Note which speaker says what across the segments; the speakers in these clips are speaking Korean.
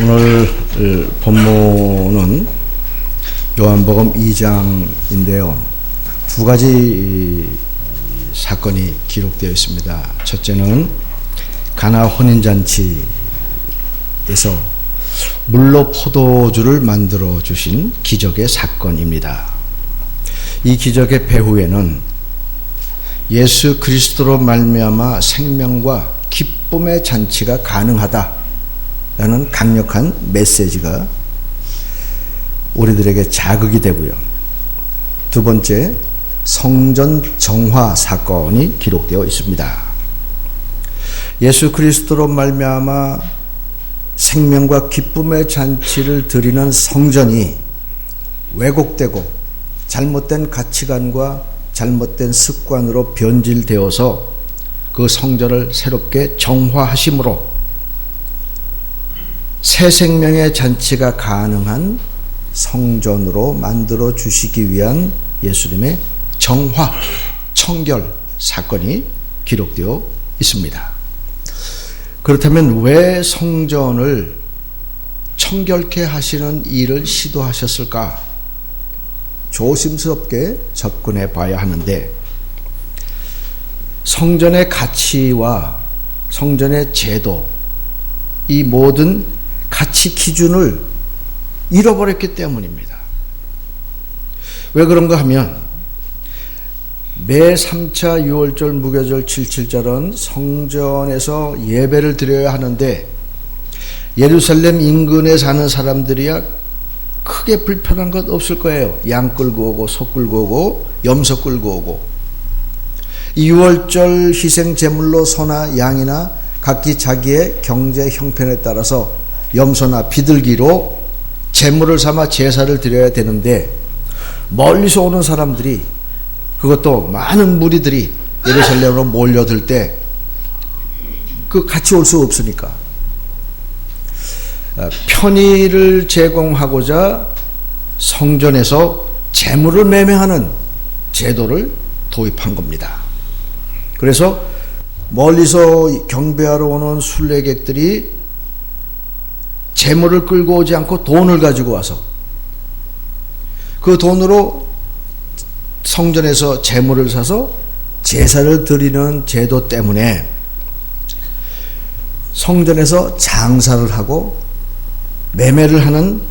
Speaker 1: 오늘 본문은 요한복음 2장인데요. 두 가지 사건이 기록되어 있습니다. 첫째는 가나 혼인잔치에서 물로 포도주를 만들어 주신 기적의 사건입니다. 이 기적의 배후에는 예수 그리스도로 말미암아 생명과 기쁨의 잔치가 가능하다라는 강력한 메시지가 우리들에게 자극이 되고요. 두 번째, 성전 정화 사건이 기록되어 있습니다. 예수 그리스도로 말미암아 생명과 기쁨의 잔치를 드리는 성전이 왜곡되고 잘못된 가치관과 잘못된 습관으로 변질되어서 그 성전을 새롭게 정화하심으로 새 생명의 잔치가 가능한 성전으로 만들어 주시기 위한 예수님의 정화, 청결 사건이 기록되어 있습니다. 그렇다면 왜 성전을 청결케 하시는 일을 시도하셨을까? 조심스럽게 접근해 봐야 하는데, 성전의 가치와 성전의 제도, 이 모든 가치 기준을 잃어버렸기 때문입니다. 왜 그런가 하면 매 3차 유월절, 무교절, 7.7절은 성전에서 예배를 드려야 하는데 예루살렘 인근에 사는 사람들이야 크게 불편한 것 없을 거예요. 양 끌고 오고 소 끌고 오고 염소 끌고 오고, 이 유월절 희생 제물로 소나 양이나 각기 자기의 경제 형편에 따라서 염소나 비둘기로 제물을 삼아 제사를 드려야 되는데, 멀리서 오는 사람들이, 그것도 많은 무리들이 예루살렘으로 몰려들 때 그 같이 올 수 없으니까 편의를 제공하고자 성전에서 제물을 매매하는 제도를 도입한 겁니다. 그래서 멀리서 경배하러 오는 순례객들이 제물을 끌고 오지 않고 돈을 가지고 와서 그 돈으로 성전에서 제물을 사서 제사를 드리는 제도 때문에 성전에서 장사를 하고 매매를 하는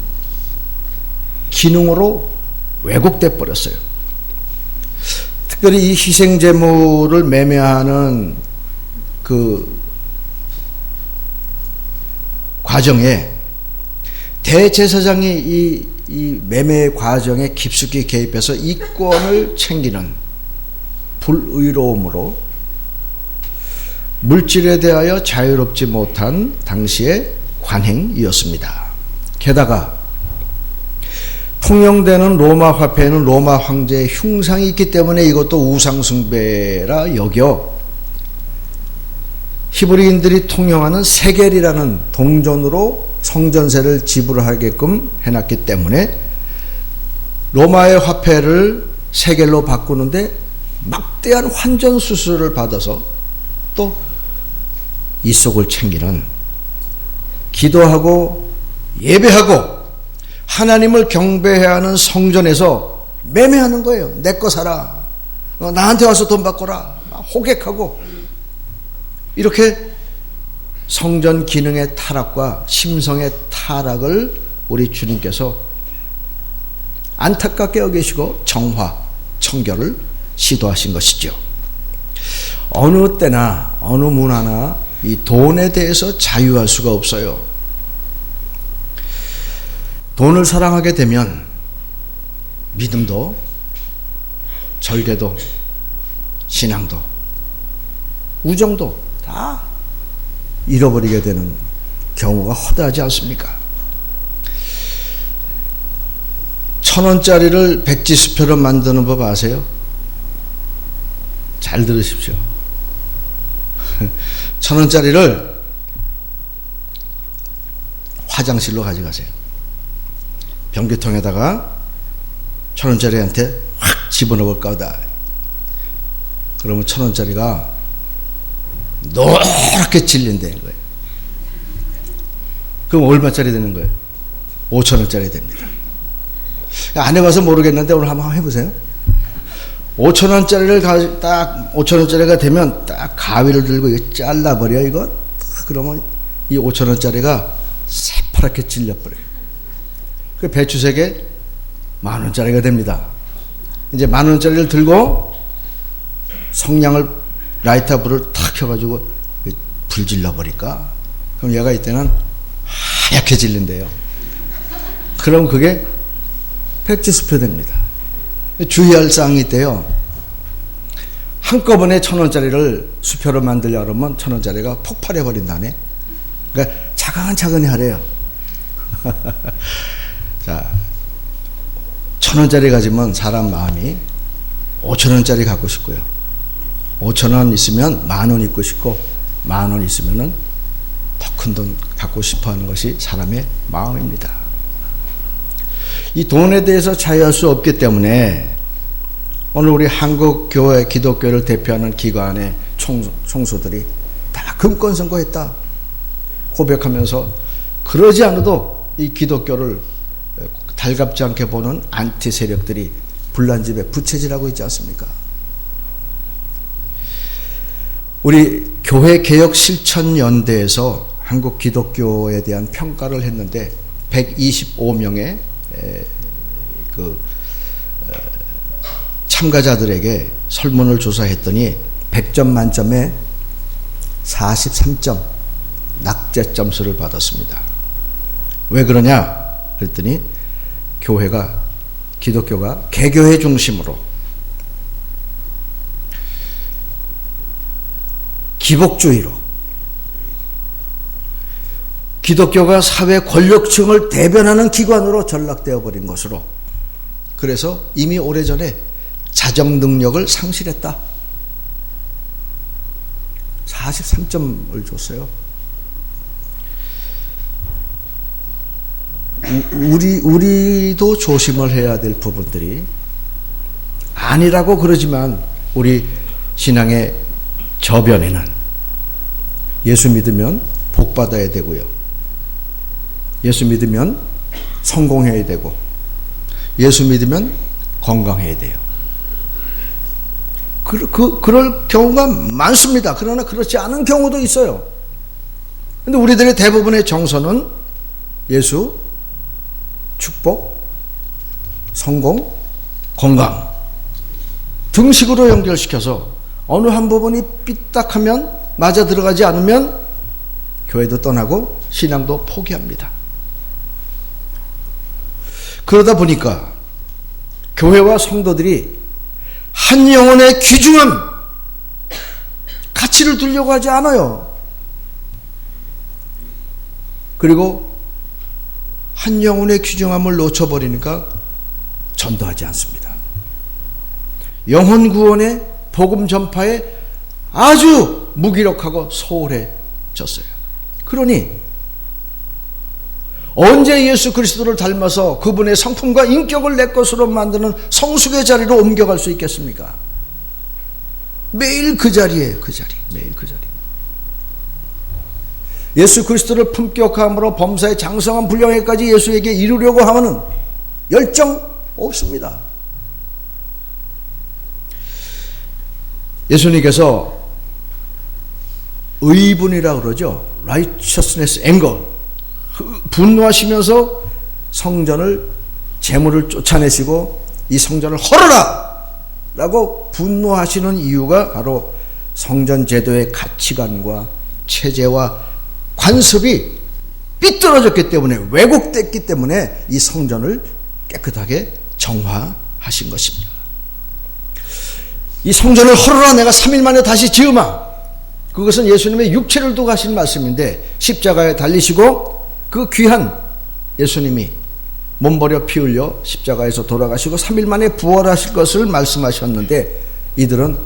Speaker 1: 기능으로 왜곡돼 버렸어요. 특별히 이 희생제물을 매매하는 그 과정에 대제사장이 이 매매 과정에 깊숙이 개입해서 이권을 챙기는 불의로움으로 물질에 대하여 자유롭지 못한 당시의 관행이었습니다. 게다가 통용되는 로마 화폐에는 로마 황제의 흉상이 있기 때문에 이것도 우상숭배라 여겨 히브리인들이 통용하는 세겔이라는 동전으로 성전세를 지불하게끔 해놨기 때문에 로마의 화폐를 세겔로 바꾸는데 막대한 환전 수수료를 받아서 또 이 속을 챙기는, 기도하고 예배하고 하나님을 경배해야 하는 성전에서 매매하는 거예요. 내 거 사라, 나한테 와서 돈 바꿔라, 호객하고, 이렇게 성전 기능의 타락과 심성의 타락을 우리 주님께서 안타깝게 여기시고 정화, 청결을 시도하신 것이죠. 어느 때나 어느 문화나 이 돈에 대해서 자유할 수가 없어요. 돈을 사랑하게 되면 믿음도, 절개도, 신앙도, 우정도 다 잃어버리게 되는 경우가 허다하지 않습니까? 1,000원짜리를 백지수표로 만드는 법 아세요? 잘 들으십시오. 1,000원짜리를 화장실로 가져가세요. 변기통에다가 1,000원짜리한테 확 집어넣을 거다. 그러면 1,000원짜리가 노랗게 질린다는 거예요. 그럼 얼마짜리 되는 거예요? 5,000원짜리 됩니다. 안 해봐서 모르겠는데 오늘 한번 해보세요. 5,000원짜리를 딱 5,000원짜리가 되면 딱 가위를 들고 이거 잘라버려. 이거 그러면 이 5,000원짜리가 새파랗게 찔려버려요. 그 배추 3개 10,000원짜리가 됩니다. 이제 10,000원짜리를 들고 성냥을 라이터 불을 탁 켜가지고 불 질러버릴까? 그럼 얘가 이때는 하얗게 질린대요. 그럼 그게 백지 수표 됩니다. 주의할 사항이 있대요. 한꺼번에 1,000원짜리를 수표로 만들려고 그러면 1,000원짜리가 폭발해 버린다네. 그러니까 차근차근히 하래요. 자, 1,000원짜리 가지면 사람 마음이 5,000원짜리 갖고 싶고요. 5,000원 있으면 10,000원 있고 싶고 10,000원 있으면은 더 큰 돈 갖고 싶어 하는 것이 사람의 마음입니다. 이 돈에 대해서 자유할 수 없기 때문에 오늘 우리 한국교회 기독교를 대표하는 기관의 총수들이 다 금권 선거했다 고백하면서 그러지 않아도 이 기독교를 달갑지 않게 보는 안티 세력들이 불난집에 부채질하고 있지 않습니까? 우리 교회개혁실천연대에서 한국 기독교에 대한 평가를 했는데 125명의 참가자들에게 설문을 조사했더니 100점 만점에 43점 낙제 점수를 받았습니다. 왜 그러냐 그랬더니 기독교가 개교회 중심으로 기복주의로 기독교가 사회 권력층을 대변하는 기관으로 전락되어 버린 것으로 그래서 이미 오래전에 자정 능력을 상실했다. 43점을 줬어요. 우리도 조심을 해야 될 부분들이 아니라고 그러지만 우리 신앙의 저변에는 예수 믿으면 복 받아야 되고요. 예수 믿으면 성공해야 되고 예수 믿으면 건강해야 돼요. 그럴 경우가 많습니다. 그러나 그렇지 않은 경우도 있어요. 근데 우리들의 대부분의 정서는 예수, 축복, 성공, 건강 등식으로 연결시켜서 어느 한 부분이 삐딱하면 맞아 들어가지 않으면 교회도 떠나고 신앙도 포기합니다. 그러다 보니까 교회와 성도들이 한 영혼의 귀중함, 가치를 두려고 하지 않아요. 그리고 한 영혼의 귀중함을 놓쳐버리니까 전도하지 않습니다. 영혼 구원의 복음 전파에 아주 무기력하고 소홀해졌어요. 그러니 언제 예수 그리스도를 닮아서 그분의 성품과 인격을 내 것으로 만드는 성숙의 자리로 옮겨갈 수 있겠습니까? 매일 그 자리에 매일 그 자리. 예수 그리스도를 품격함으로 범사의 장성한 분량에까지 예수에게 이루려고 하면은 열정 없습니다. 예수님께서 의분이라고 그러죠. righteousness, anger. 분노하시면서 성전을 재물을 쫓아내시고 이 성전을 헐어라! 라고 분노하시는 이유가 바로 성전 제도의 가치관과 체제와 관습이 삐뚤어졌기 때문에 왜곡됐기 때문에 이 성전을 깨끗하게 정화하신 것입니다. 이 성전을 헐어라 내가 3일 만에 다시 지으마. 그것은 예수님의 육체를 두고 하신 말씀인데 십자가에 달리시고 그 귀한 예수님이 몸버려 피 흘려 십자가에서 돌아가시고 3일 만에 부활하실 것을 말씀하셨는데 이들은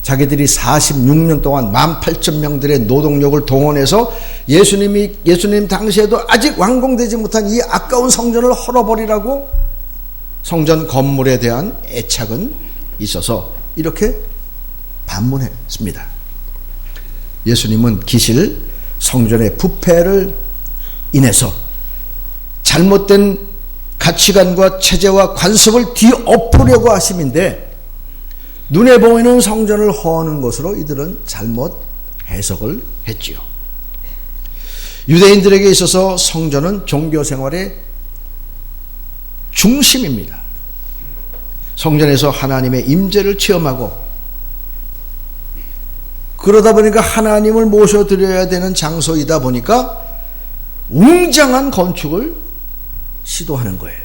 Speaker 1: 자기들이 46년 동안 18,000명들의 노동력을 동원해서 예수님 당시에도 아직 완공되지 못한 이 아까운 성전을 헐어버리라고 성전 건물에 대한 애착은 있어서 이렇게 반문했습니다. 예수님은 기실 성전의 부패를 인해서 잘못된 가치관과 체제와 관습을 뒤엎으려고 하심인데, 눈에 보이는 성전을 허는 것으로 이들은 잘못 해석을 했지요. 유대인들에게 있어서 성전은 종교 생활의 중심입니다. 성전에서 하나님의 임재를 체험하고, 그러다 보니까 하나님을 모셔드려야 되는 장소이다 보니까 웅장한 건축을 시도하는 거예요.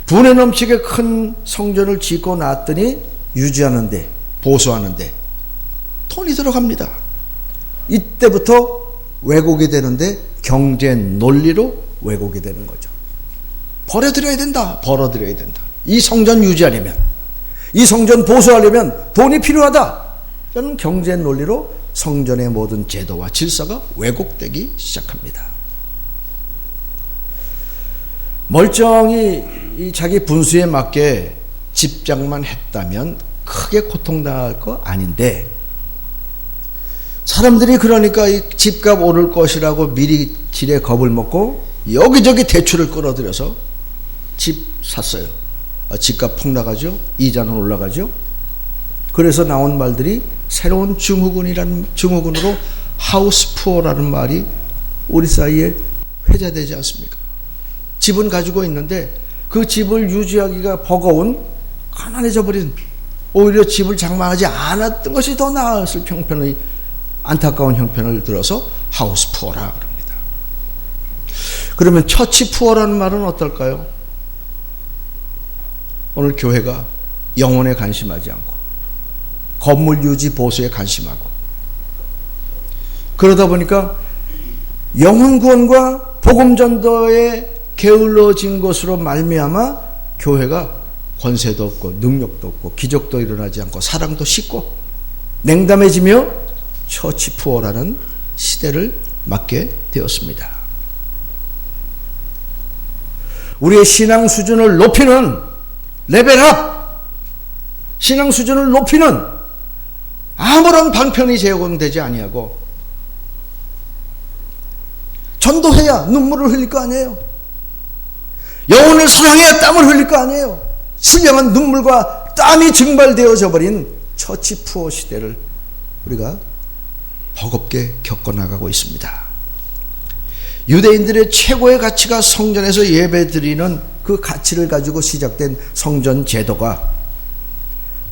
Speaker 1: 분에 넘치게 큰 성전을 짓고 놨더니 유지하는데, 보수하는데 돈이 들어갑니다. 이때부터 왜곡이 되는데 경제 논리로 왜곡이 되는 거죠. 벌어들여야 된다. 이 성전 유지하려면, 이 성전 보수하려면 돈이 필요하다. 저는 경제 논리로 성전의 모든 제도와 질서가 왜곡되기 시작합니다. 멀쩡히 자기 분수에 맞게 집장만 했다면 크게 고통당할 거 아닌데, 사람들이 그러니까 이 집값 오를 것이라고 미리 지레 겁을 먹고 여기저기 대출을 끌어들여서 집 샀어요. 집값 폭락하죠. 이자는 올라가죠. 그래서 나온 말들이 새로운 증후군으로 하우스 푸어라는 말이 우리 사이에 회자되지 않습니까? 집은 가지고 있는데 그 집을 유지하기가 버거운, 가난해져 버린, 오히려 집을 장만하지 않았던 것이 더 나았을 형편의 안타까운 형편을 들어서 하우스 푸어라 그럽니다. 그러면 처치 푸어라는 말은 어떨까요? 오늘 교회가 영혼에 관심하지 않고 건물 유지 보수에 관심하고, 그러다 보니까 영혼 구원과 복음 전도에 게을러진 것으로 말미암아 교회가 권세도 없고 능력도 없고 기적도 일어나지 않고 사랑도 식고 냉담해지며 처치 푸어라는 시대를 맞게 되었습니다. 우리의 신앙 수준을 높이는 레벨업, 신앙 수준을 높이는 아무런 방편이 제공되지 아니하고, 전도해야 눈물을 흘릴 거 아니에요. 영혼을 사랑해야 땀을 흘릴 거 아니에요. 신령한 눈물과 땀이 증발되어져 버린 처치 푸어 시대를 우리가 버겁게 겪어나가고 있습니다. 유대인들의 최고의 가치가 성전에서 예배드리는 그 가치를 가지고 시작된 성전 제도가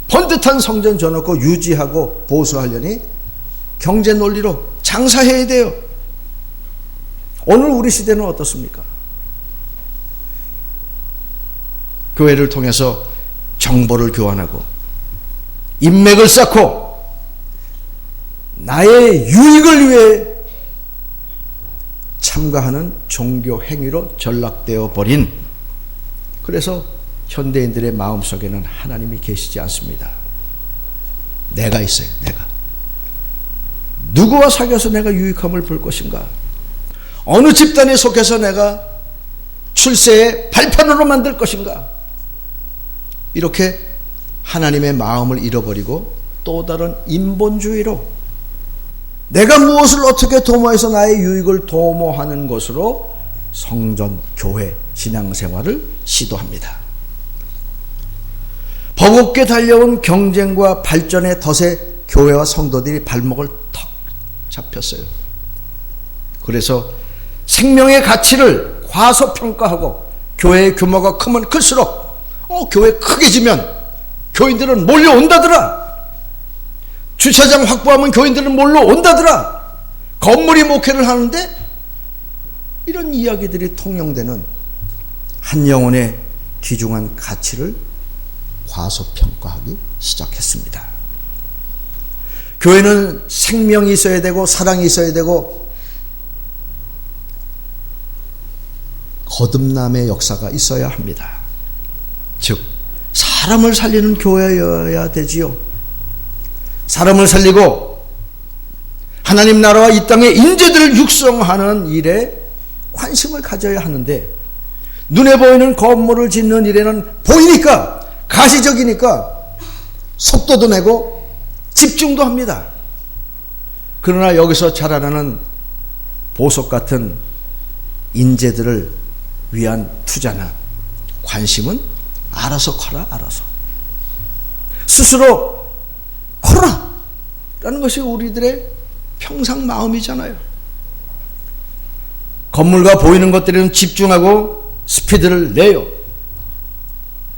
Speaker 1: 번듯한 성전 져놓고 유지하고 보수하려니 경제 논리로 장사해야 돼요. 오늘 우리 시대는 어떻습니까? 교회를 통해서 정보를 교환하고 인맥을 쌓고 나의 유익을 위해 참가하는 종교 행위로 전락되어 버린, 그래서 현대인들의 마음속에는 하나님이 계시지 않습니다. 내가 있어요. 내가 누구와 사귀어서 내가 유익함을 볼 것인가, 어느 집단에 속해서 내가 출세의 발판으로 만들 것인가, 이렇게 하나님의 마음을 잃어버리고 또 다른 인본주의로 내가 무엇을 어떻게 도모해서 나의 유익을 도모하는 것으로 성전, 교회, 신앙생활을 시도합니다. 버겁게 달려온 경쟁과 발전의 덫에 교회와 성도들이 발목을 턱 잡혔어요. 그래서 생명의 가치를 과소평가하고 교회의 규모가 크면 클수록 교회 크게 지면 교인들은 몰려온다더라. 주차장 확보하면 교인들은 몰려온다더라. 건물이 목회를 하는데, 이런 이야기들이 통용되는 한 영혼의 귀중한 가치를 과소평가하기 시작했습니다. 교회는 생명이 있어야 되고 사랑이 있어야 되고 거듭남의 역사가 있어야 합니다. 즉 사람을 살리는 교회여야 되지요. 사람을 살리고 하나님 나라와 이 땅의 인재들을 육성하는 일에 관심을 가져야 하는데, 눈에 보이는 건물을 짓는 일에는 보이니까, 가시적이니까 속도도 내고 집중도 합니다. 그러나 여기서 자라나는 보석 같은 인재들을 위한 투자나 관심은 알아서 커라, 알아서. 스스로 커라! 라는 것이 우리들의 평상 마음이잖아요. 건물과 보이는 것들에는 집중하고 스피드를 내요.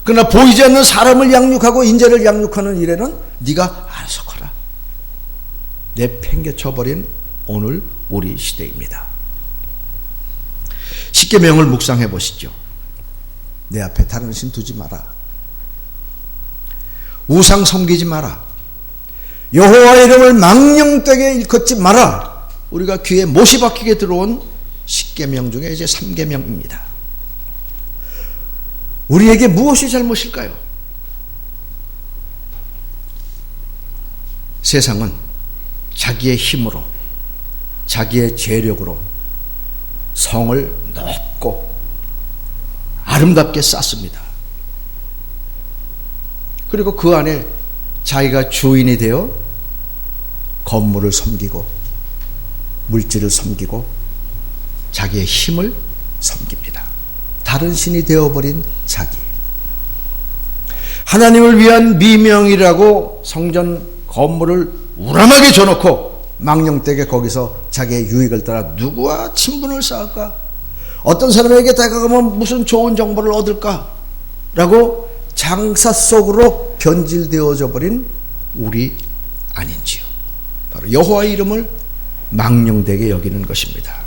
Speaker 1: 그러나 보이지 않는 사람을 양육하고 인재를 양육하는 일에는 네가 알아서 커라. 내팽개쳐버린 오늘 우리 시대입니다. 십계명을 묵상해 보시죠. 내 앞에 다른 신 두지 마라. 우상 섬기지 마라. 여호와의 이름을 망령되게 일컫지 마라. 우리가 귀에 못이 박히게 들어온 십계명 중에 이제 3계명입니다. 우리에게 무엇이 잘못일까요? 세상은 자기의 힘으로, 자기의 재력으로 성을 높고 아름답게 쌓습니다. 그리고 그 안에 자기가 주인이 되어 건물을 섬기고 물질을 섬기고 자기의 힘을 섬깁니다. 다른 신이 되어버린 자기. 하나님을 위한 미명이라고 성전 건물을 우람하게 줘놓고 망령되게 거기서 자기의 유익을 따라 누구와 친분을 쌓을까? 어떤 사람에게 다가가면 무슨 좋은 정보를 얻을까? 라고 장사 속으로 변질되어져 버린 우리 아닌지요. 바로 여호와의 이름을 망령되게 여기는 것입니다.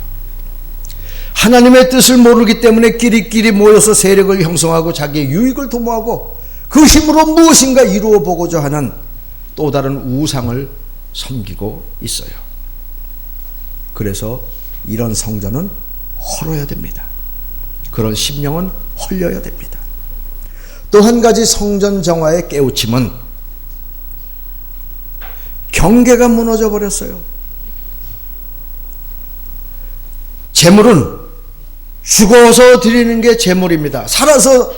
Speaker 1: 하나님의 뜻을 모르기 때문에 끼리끼리 모여서 세력을 형성하고 자기의 유익을 도모하고 그 힘으로 무엇인가 이루어 보고자 하는 또 다른 우상을 섬기고 있어요. 그래서 이런 성전은 헐어야 됩니다. 그런 심령은 헐려야 됩니다. 또 한 가지 성전 정화의 깨우침은 경계가 무너져 버렸어요. 제물은 죽어서 드리는 게 제물입니다. 살아서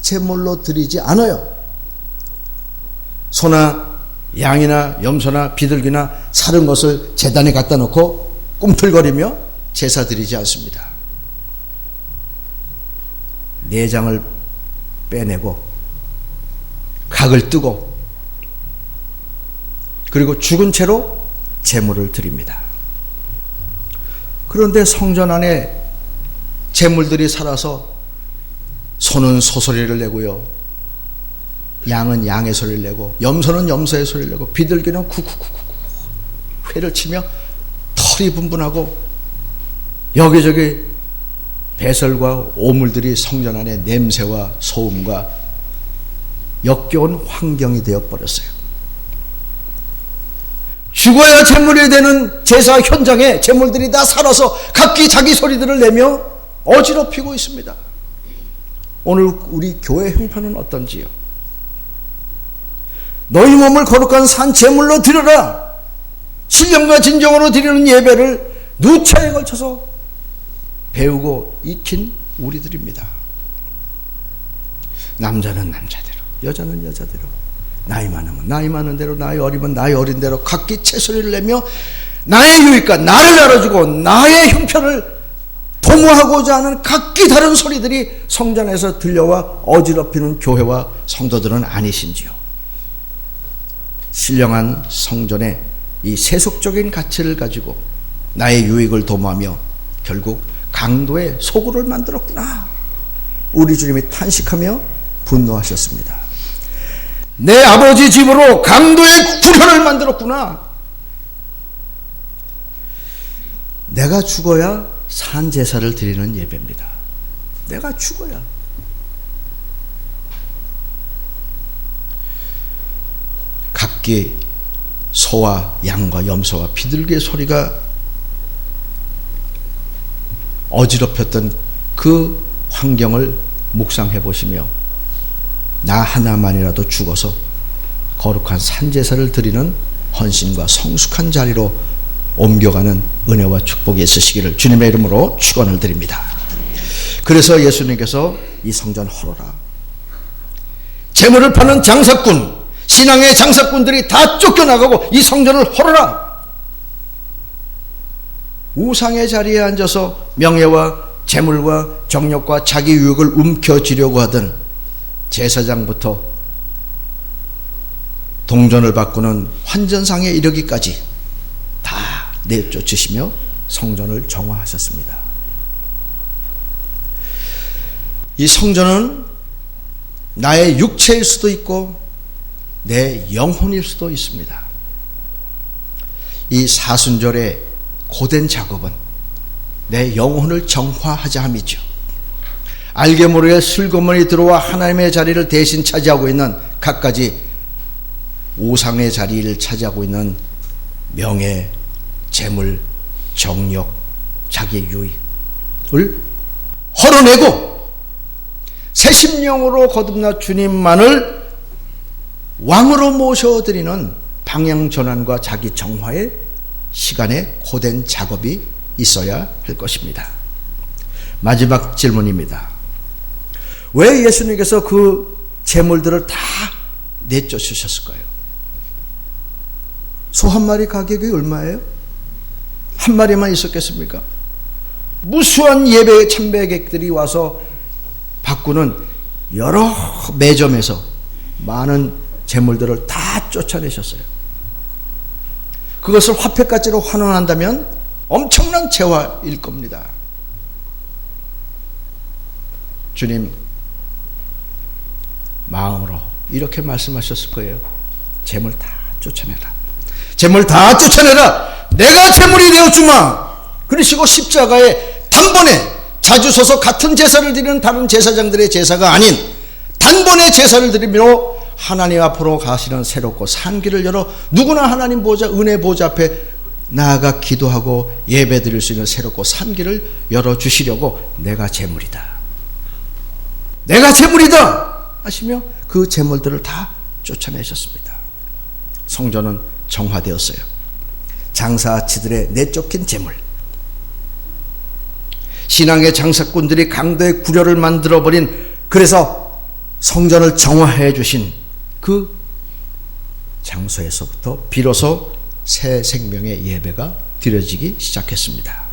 Speaker 1: 제물로 드리지 않아요. 소나 양이나 염소나 비둘기나 사른 것을 제단에 갖다 놓고 꿈틀거리며 제사 드리지 않습니다. 내장을 빼내고 각을 뜨고 그리고 죽은 채로 제물을 드립니다. 그런데 성전 안에 제물들이 살아서 소는 소소리를 내고요, 양은 양의 소리를 내고, 염소는 염소의 소리를 내고, 비둘기는 쿠쿠쿠쿠 회를 치며 털이 분분하고 여기저기 배설과 오물들이 성전 안에 냄새와 소음과 역겨운 환경이 되어버렸어요. 죽어야 제물이 되는 제사 현장에 제물들이 다 살아서 각기 자기 소리들을 내며 어지럽히고 있습니다. 오늘 우리 교회 형편은 어떤지요? 너희 몸을 거룩한 산 제물로 드려라. 신령과 진정으로 드리는 예배를 누차에 걸쳐서 배우고 익힌 우리들입니다. 남자는 남자대로, 여자는 여자대로, 나이 많으면 나이 많은 대로, 나이 어리면 나이 어린 대로 각기 채소리를 내며 나의 유익과 나를 알아주고 나의 형편을 도모하고자 하는 각기 다른 소리들이 성전에서 들려와 어지럽히는 교회와 성도들은 아니신지요? 신령한 성전의 이 세속적인 가치를 가지고 나의 유익을 도모하며 결국 강도의 소굴을 만들었구나. 우리 주님이 탄식하며 분노하셨습니다. 내 아버지 집으로 강도의 굴현을 만들었구나. 내가 죽어야 산제사를 드리는 예배입니다. 내가 죽어야. 각기 소와 양과 염소와 비둘기의 소리가 어지럽혔던 그 환경을 묵상해 보시며 나 하나만이라도 죽어서 거룩한 산제사를 드리는 헌신과 성숙한 자리로 옮겨가는 은혜와 축복이 있으시기를 주님의 이름으로 축원을 드립니다. 그래서 예수님께서 이 성전 헐어라. 재물을 파는 장사꾼, 신앙의 장사꾼들이 다 쫓겨나가고 이 성전을 헐어라. 우상의 자리에 앉아서 명예와 재물과 정력과 자기 유익을 움켜쥐려고 하던 제사장부터 동전을 바꾸는 환전상에 이르기까지 다 내쫓으시며 성전을 정화하셨습니다. 이 성전은 나의 육체일 수도 있고 내 영혼일 수도 있습니다. 이 사순절의 고된 작업은 내 영혼을 정화하자 함이죠. 알게 모르게 슬그머니 들어와 하나님의 자리를 대신 차지하고 있는 갖가지 우상의 자리를 차지하고 있는 명예, 재물, 정력, 자기 유익을 헐어내고 새 심령으로 거듭나 주님만을 왕으로 모셔드리는 방향 전환과 자기 정화의 시간에 고된 작업이 있어야 할 것입니다. 마지막 질문입니다. 왜 예수님께서 그 재물들을 다 내쫓으셨을까요? 소 한 마리 가격이 얼마예요? 한 마리만 있었겠습니까? 무수한 예배 참배객들이 와서 바꾸는 여러 매점에서 많은 재물들을 다 쫓아내셨어요. 그것을 화폐가치로 환원한다면 엄청난 재화일 겁니다. 주님 마음으로 이렇게 말씀하셨을 거예요. 재물 다 쫓아내라. 재물 다 쫓아내라. 내가 재물이 되어주마. 그러시고 십자가에 단번에 자주 서서 같은 제사를 드리는 다른 제사장들의 제사가 아닌 단번에 제사를 드리며 하나님 앞으로 가시는 새롭고 산 길을 열어 누구나 하나님 보좌 은혜 보좌 앞에 나아가 기도하고 예배 드릴 수 있는 새롭고 산 길을 열어주시려고 내가 재물이다. 내가 재물이다 하시며 그 재물들을 다 쫓아내셨습니다. 성전은 정화되었어요. 장사치들의 내쫓긴 재물, 신앙의 장사꾼들이 강도의 구려를 만들어버린, 그래서 성전을 정화해 주신 그 장소에서부터 비로소 새 생명의 예배가 드려지기 시작했습니다.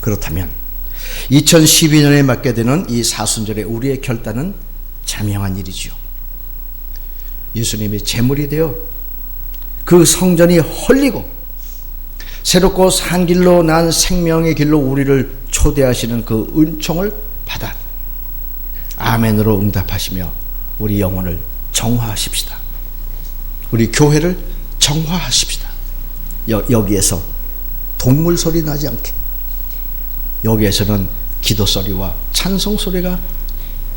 Speaker 1: 그렇다면 2012년에 맞게 되는 이 사순절에 우리의 결단은 자명한 일이지요. 예수님이 제물이 되어 그 성전이 헐리고 새롭고 산 길로 난 생명의 길로 우리를 초대하시는 그 은총을 받아 아멘으로 응답하시며 우리 영혼을 정화하십시다. 우리 교회를 정화하십시다. 여기에서 동물 소리 나지 않게, 여기에서는 기도 소리와 찬송 소리가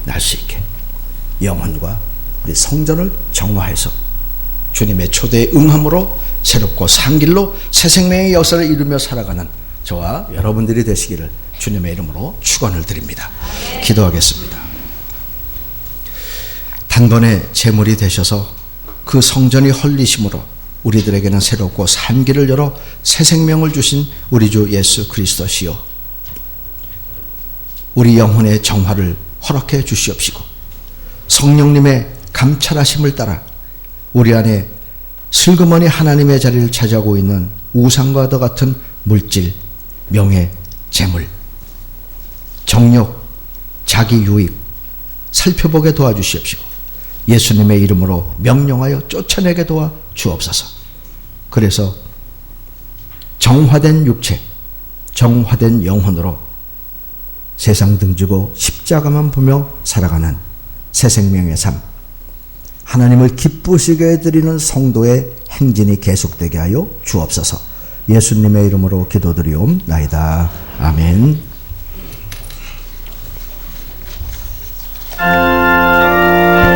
Speaker 1: 날 수 있게 영혼과 우리 성전을 정화해서 주님의 초대에 응함으로 새롭고 산 길로 새 생명의 역사를 이루며 살아가는 저와 여러분들이 되시기를 주님의 이름으로 축원을 드립니다. 기도하겠습니다. 단번에 제물이 되셔서 그 성전이 헐리심으로 우리들에게는 새롭고 산 길을 열어 새 생명을 주신 우리 주 예수 그리스도시요, 우리 영혼의 정화를 허락해 주시옵시고 성령님의 감찰하심을 따라 우리 안에 슬그머니 하나님의 자리를 차지하고 있는 우상과도 같은 물질, 명예, 재물, 정력, 자기 유익 살펴보게 도와주시옵시고 예수님의 이름으로 명령하여 쫓아내게 도와 주옵소서. 그래서 정화된 육체, 정화된 영혼으로 세상 등지고 십자가만 보며 살아가는 새 생명의 삶, 하나님을 기쁘시게 해드리는 성도의 행진이 계속되게 하여 주옵소서. 예수님의 이름으로 기도드리옵나이다. 아멘.